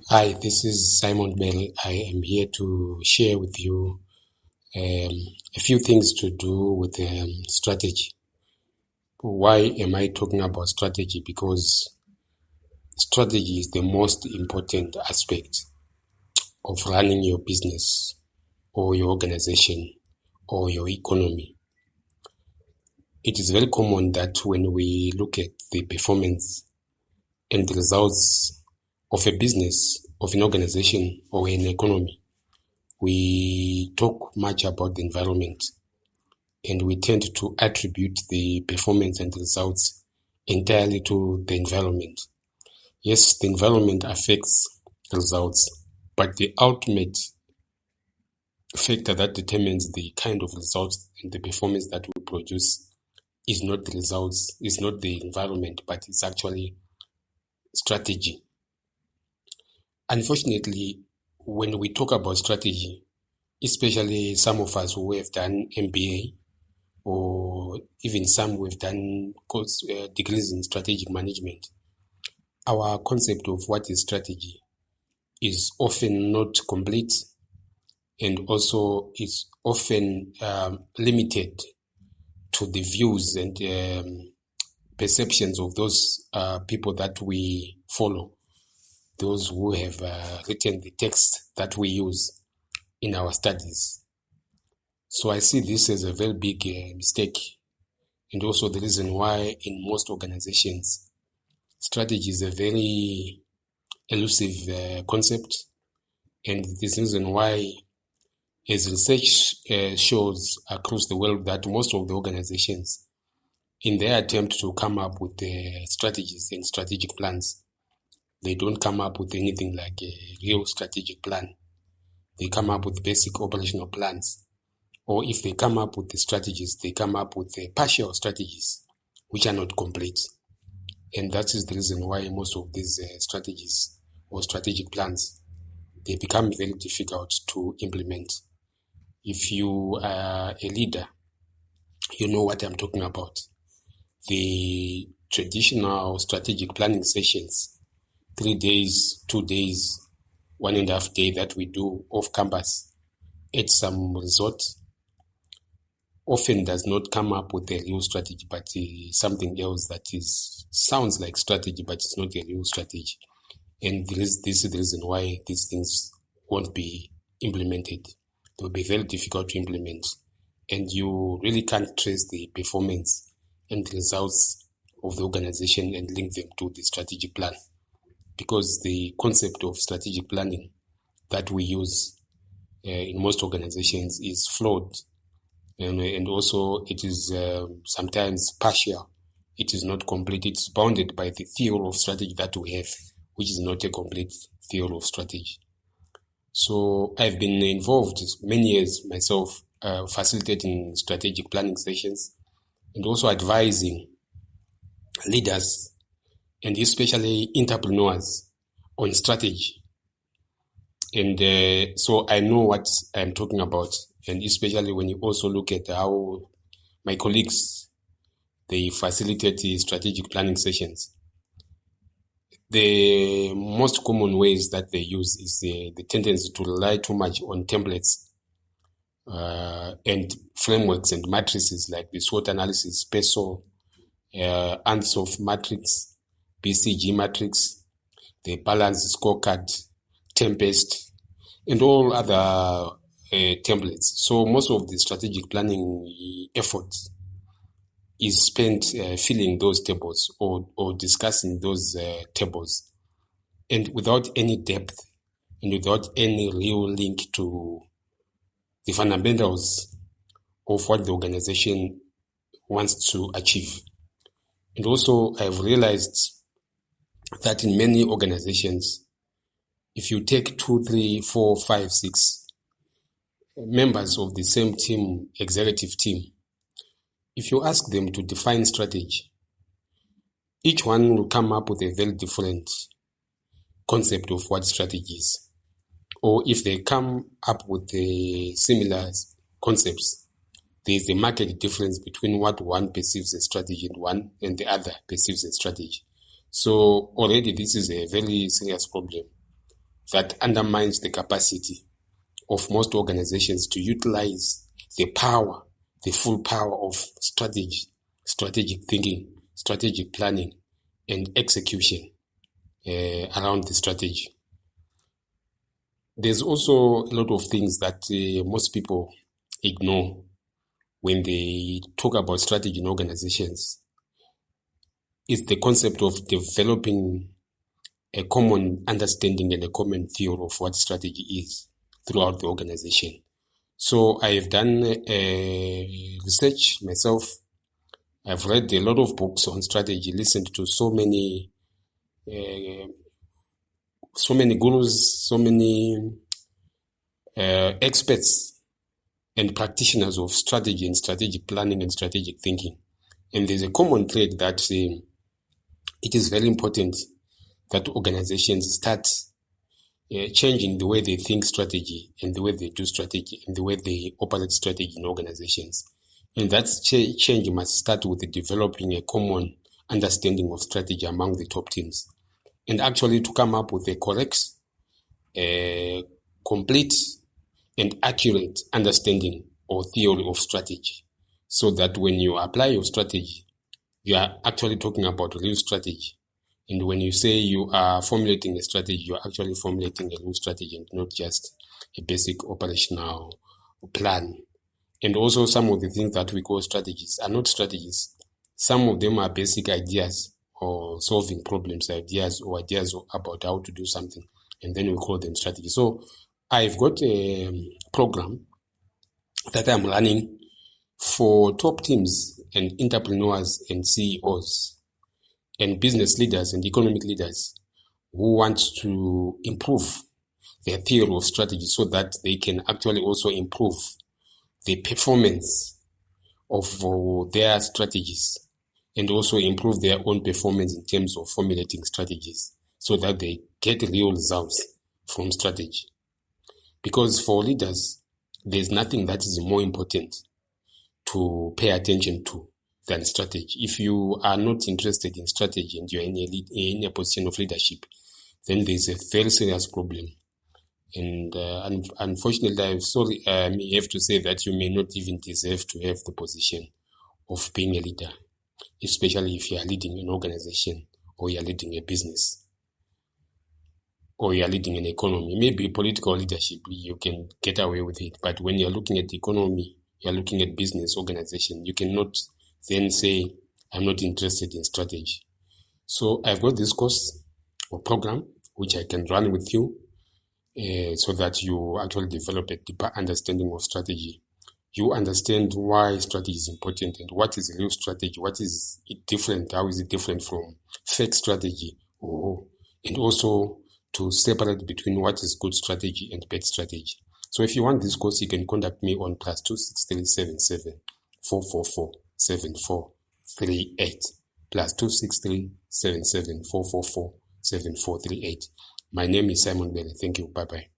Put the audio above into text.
Hi, this is Simon Bell. I am here to share with you a few things to do with strategy. Why am I talking about strategy? Because strategy is the most important aspect of running your business or your organization or your economy. It is very common that when we look at the performance and the results of a business, of an organization or an economy, we talk much about the environment, and we tend to attribute the performance and results entirely to the environment. Yes, the environment affects results, but the ultimate factor that determines the kind of results and the performance that we produce is not the results, is not the environment, but it's actually strategy. Unfortunately, when we talk about strategy, especially some of us who have done MBA, or even some who have done degrees in strategic management, our concept of what is strategy is often not complete, and also is often limited to the views and perceptions of those people that we follow, those who have written the text that we use in our studies. So I see this as a very big mistake, and also the reason why in most organizations, strategy is a very elusive concept, and this reason why, as research shows across the world, that most of the organizations, in their attempt to come up with strategies and strategic plans, they don't come up with anything like a real strategic plan. They come up with basic operational plans. Or if they come up with the strategies, they come up with partial strategies, which are not complete. And that is the reason why most of these strategies or strategic plans, they become very difficult to implement. If you are a leader, you know what I'm talking about. The traditional strategic planning sessions, 3 days, 2 days, 1.5 day that we do off campus at some resort, often does not come up with a real strategy, but something else that sounds like strategy, but it's not a real strategy. And this is the reason why these things won't be implemented. They will be very difficult to implement, and you really can't trace the performance and the results of the organization and link them to the strategic plan, because the concept of strategic planning that we use in most organizations is flawed, and also it is sometimes partial. It is not complete. It's bounded by the theory of strategy that we have, which is not a complete theory of strategy. So I've been involved many years myself, facilitating strategic planning sessions and also advising leaders and especially entrepreneurs on strategy. And so I know what I'm talking about, and especially when you also look at how my colleagues, they facilitate the strategic planning sessions. The most common ways that they use is the tendency to rely too much on templates and frameworks and matrices like the SWOT analysis, PESO, ANSOF matrix, BCG matrix, the balance scorecard, Tempest, and all other templates. So most of the strategic planning efforts is spent filling those tables or discussing those tables, and without any depth and without any real link to the fundamentals of what the organization wants to achieve. And also, I've realized that in many organizations, if you take 2, 3, 4, 5, 6 members of the same team, executive team, if you ask them to define strategy, each one will come up with a very different concept of what strategy is. Or if they come up with similar concepts, there is a marked difference between what one perceives as strategy and the other perceives as strategy. So already this is a very serious problem. that undermines the capacity of most organizations to utilize the power, the full power of strategy, strategic thinking, strategic planning, and execution around the strategy. There's also a lot of things that most people ignore when they talk about strategy in organizations. It's the concept of developing a common understanding and a common theory of what strategy is throughout the organization. So I have done research myself. I've read a lot of books on strategy, listened to so many gurus, so many experts and practitioners of strategy and strategic planning and strategic thinking. And there's a common thread that it is very important that organizations start changing the way they think strategy and the way they do strategy and the way they operate strategy in organizations. And that change must start with developing a common understanding of strategy among the top teams. And actually to come up with a correct, complete, and accurate understanding or theory of strategy, so that when you apply your strategy, you are actually talking about real strategy. And when you say you are formulating a strategy, you are actually formulating a real strategy and not just a basic operational plan. And also some of the things that we call strategies are not strategies. Some of them are basic ideas or solving problems, ideas about how to do something. And then we call them strategies. So I've got a program that I'm running for top teams and entrepreneurs and CEOs and business leaders and economic leaders who want to improve their theory of strategy so that they can actually also improve the performance of their strategies and also improve their own performance in terms of formulating strategies so that they get real results from strategy. Because for leaders, there's nothing that is more important to pay attention to than strategy. If you are not interested in strategy and you're in a position of leadership, then there's a very serious problem. And unfortunately, I may have to say that you may not even deserve to have the position of being a leader, especially if you are leading an organization or you are leading a business or you are leading an economy. Maybe political leadership, you can get away with it. But when you're looking at the economy, you're looking at business organization, you cannot then say, I'm not interested in strategy. So I've got this course or program, which I can run with you so that you actually develop a deeper understanding of strategy. You understand why strategy is important and what is real strategy, what is it different, how is it different from fake strategy, and also to separate between what is good strategy and bad strategy. So if you want this course, you can contact me on +26377 444 7438 +26377 444 7438. My name is Mandel. Thank you. Bye-bye.